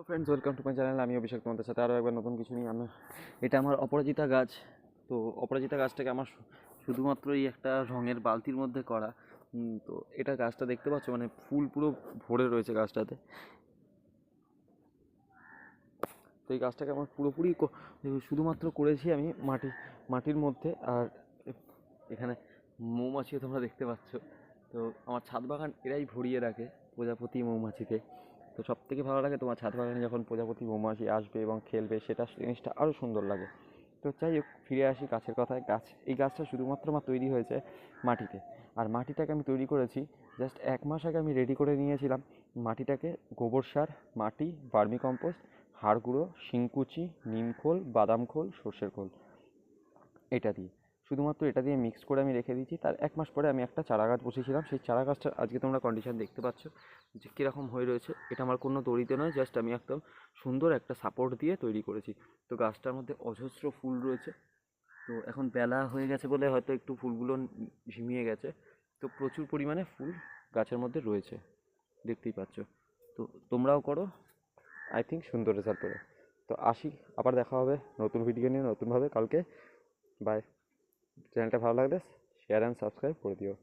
Friends, welcome to my channel. আমি অভিষেক, তোমাদের সাথে আরও একবার নতুন কিছু নিয়ে এটা আমার অপরাজিতা গাছ। তো অপরাজিতা গাছটাকে আমার শুধুমাত্র এই একটা রঙের বালতির মধ্যে করা। তো এটা গাছটা দেখতে পাচ্ছ, মানে ফুল পুরো ভরে রয়েছে গাছটাতে। তো এই গাছটাকে আমার পুরোপুরি শুধুমাত্র করেছি আমি মাটির মধ্যে। আর এখানে মৌমাছিও তোমরা দেখতে পাচ্ছ। তো আমার ছাদ বাগান এরাই ভরিয়ে রাখে প্রজাপতি মৌমাছিতে। তো সব থেকে ভালো লাগে তোমার ছাদ বাগানে যখন প্রজাপতি মৌমাছি আসবে এবং খেলবে, সেটা জিনিসটা আরও সুন্দর লাগে। তো যাই হোক, ফিরে আসি গাছের কথায়। এই গাছটা শুধুমাত্র আমার তৈরি হয়েছে মাটিতে। আর মাটিটাকে আমি তৈরি করেছি জাস্ট 1 মাস আগে। আমি রেডি করে নিয়েছিলাম মাটিটাকে গোবর সার, মাটি, ভার্মি কম্পোস্ট, হাড় গুঁড়ো, শিংকুচি, নিমখোল, বাদাম খোল, সর্ষের খোল, এটা দিয়ে শুধুমাত্র এটা দিয়ে মিক্স করে আমি রেখে দিয়েছি। তার 1 মাস পরে আমি একটা চারা গাছ বসেছিলাম। সেই চারা গাছটার আজকে তোমরা কন্ডিশন দেখতে পাচ্ছ যে কীরকম হয়ে রয়েছে। এটা আমার কোনো দড়িতে নয়, জাস্ট আমি একদম সুন্দর একটা সাপোর্ট দিয়ে তৈরি করেছি। তো গাছটার মধ্যে অজস্র ফুল রয়েছে। তো এখন বেলা হয়ে গেছে বলে হয়তো একটু ফুলগুলো ঝিমিয়ে গেছে। তো প্রচুর পরিমাণে ফুল গাছের মধ্যে রয়েছে, দেখতেই পাচ্ছ। তো তোমরাও করো, আই থিঙ্ক সুন্দর রেজাল্ট পাবে। তো আসি, আবার দেখা হবে নতুন ভিডিও নিয়ে নতুনভাবে কালকে। বাই। চ্যানেলটা ভালো লাগলে শেয়ার অ্যান্ড সাবস্ক্রাইব করে দিও।